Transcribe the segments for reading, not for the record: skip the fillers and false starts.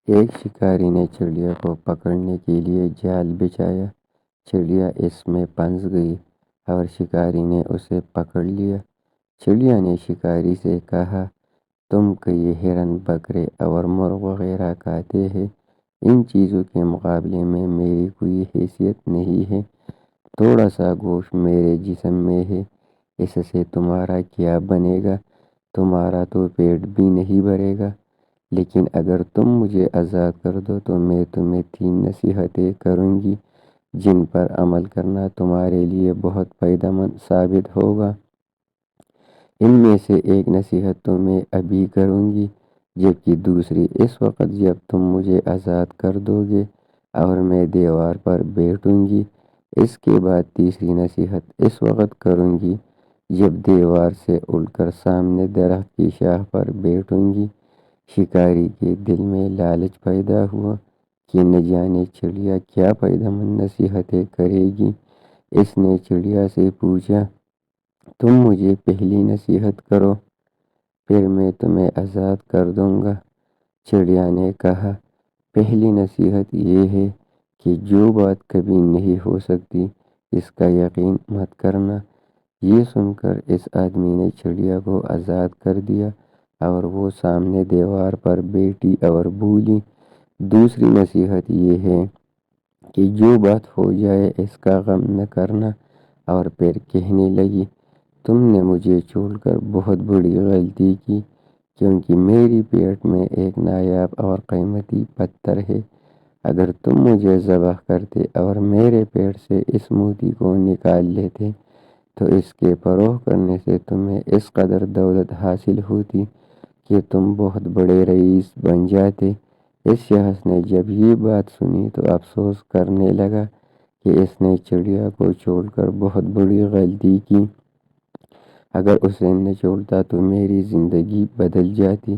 ایک شکاری نے چڑیا کو پکڑنے کے لیے جال بچھایا۔ چڑیا اس میں پھنس گئی اور شکاری نے اسے پکڑ لیا۔ چڑیا نے شکاری سے کہا، تم کئی ہرن، بکرے اور مرغ وغیرہ کھاتے ہیں، ان چیزوں کے مقابلے میں میری کوئی حیثیت نہیں ہے۔ تھوڑا سا گوشت میرے جسم میں ہے، اس سے تمہارا کیا بنے گا؟ تمہارا تو پیٹ بھی نہیں بھرے گا۔ لیکن اگر تم مجھے آزاد کر دو تو میں تمہیں 3 نصیحتیں کروں گی جن پر عمل کرنا تمہارے لیے بہت فائدہ مند ثابت ہوگا۔ ان میں سے ایک نصیحت تو میں ابھی کروں گی، جبکہ دوسری اس وقت جب تم مجھے آزاد کر دو گے اور میں دیوار پر بیٹھوں گی۔ اس کے بعد تیسری نصیحت اس وقت کروں گی جب دیوار سے اڑ کر سامنے درخت کی شاخ پر بیٹھوں گی۔ شکاری کے دل میں لالچ پیدا ہوا کہ نہ جانے چڑیا کیا فائدہ مند نصیحتیں کرے گی۔ اس نے چڑیا سے پوچھا، تم مجھے پہلی نصیحت کرو، پھر میں تمہیں آزاد کر دوں گا۔ چڑیا نے کہا، پہلی نصیحت یہ ہے کہ جو بات کبھی نہیں ہو سکتی اس کا یقین مت کرنا۔ یہ سن کر اس آدمی نے چڑیا کو آزاد کر دیا اور وہ سامنے دیوار پر بیٹھی اور بولی، دوسری نصیحت یہ ہے کہ جو بات ہو جائے اس کا غم نہ کرنا۔ اور پھر کہنے لگی، تم نے مجھے چھوڑ کر بہت بڑی غلطی کی، کیونکہ میری پیٹ میں ایک نایاب اور قیمتی پتھر ہے۔ اگر تم مجھے ذبح کرتے اور میرے پیٹ سے اس موتی کو نکال لیتے تو اس کے فروخت کرنے سے تمہیں اس قدر دولت حاصل ہوتی کہ تم بہت بڑے رئیس بن جاتے۔ اس شخص نے جب یہ بات سنی تو افسوس کرنے لگا کہ اس نے چڑیا کو چھوڑ کر بہت بڑی غلطی کی۔ اگر اسے نہ چھوڑتا تو میری زندگی بدل جاتی۔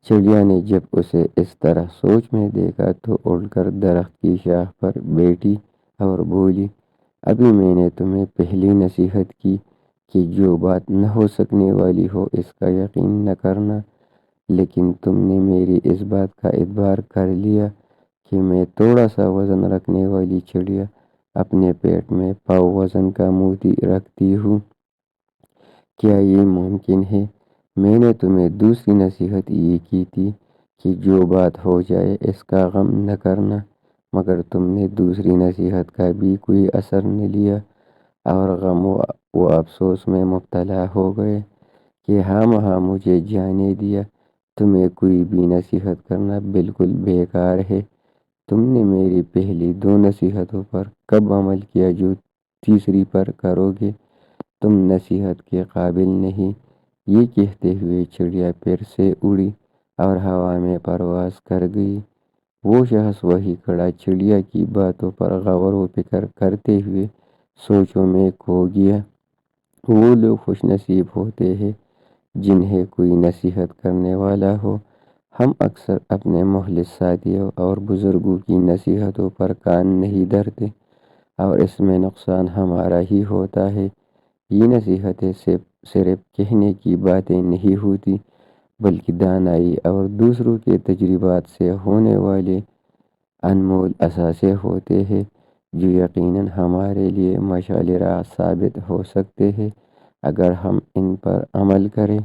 چڑیا نے جب اسے اس طرح سوچ میں دیکھا تو اڑ کر درخت کی شاخ پر بیٹھی اور بولی، ابھی میں نے تمہیں پہلی نصیحت کی کہ جو بات نہ ہو سکنے والی ہو اس کا یقین نہ کرنا، لیکن تم نے میری اس بات کا اعتبار کر لیا کہ میں تھوڑا سا وزن رکھنے والی چڑیا اپنے پیٹ میں پاؤ وزن کا موتی رکھتی ہوں۔ کیا یہ ممکن ہے؟ میں نے تمہیں دوسری نصیحت یہ کی تھی کہ جو بات ہو جائے اس کا غم نہ کرنا، مگر تم نے دوسری نصیحت کا بھی کوئی اثر نہ لیا اور غم و افسوس میں مبتلا ہو گئے کہ ہاں مجھے جانے دیا۔ تمہیں کوئی بھی نصیحت کرنا بالکل بیکار ہے۔ تم نے میری پہلی 2 نصیحتوں پر کب عمل کیا جو تیسری پر کرو گے؟ تم نصیحت کے قابل نہیں۔ یہ کہتے ہوئے چڑیا پھر سے اڑی اور ہوا میں پرواز کر گئی۔ وہ شخص وہیں کھڑا چڑیا کی باتوں پر غور و فکر کرتے ہوئے سوچوں میں کھو گیا۔ وہ لوگ خوش نصیب ہوتے ہیں جنہیں کوئی نصیحت کرنے والا ہو۔ ہم اکثر اپنے مخلص ساتھیوں اور بزرگوں کی نصیحتوں پر کان نہیں دھرتے اور اس میں نقصان ہمارا ہی ہوتا ہے۔ یہ نصیحتیں صرف کہنے کی باتیں نہیں ہوتی، بلکہ دانائی اور دوسروں کے تجربات سے ہونے والے انمول اثاثے ہوتے ہیں جو یقیناً ہمارے لیے مشعل راہ ثابت ہو سکتے ہیں اگر ہم ان پر عمل کریں۔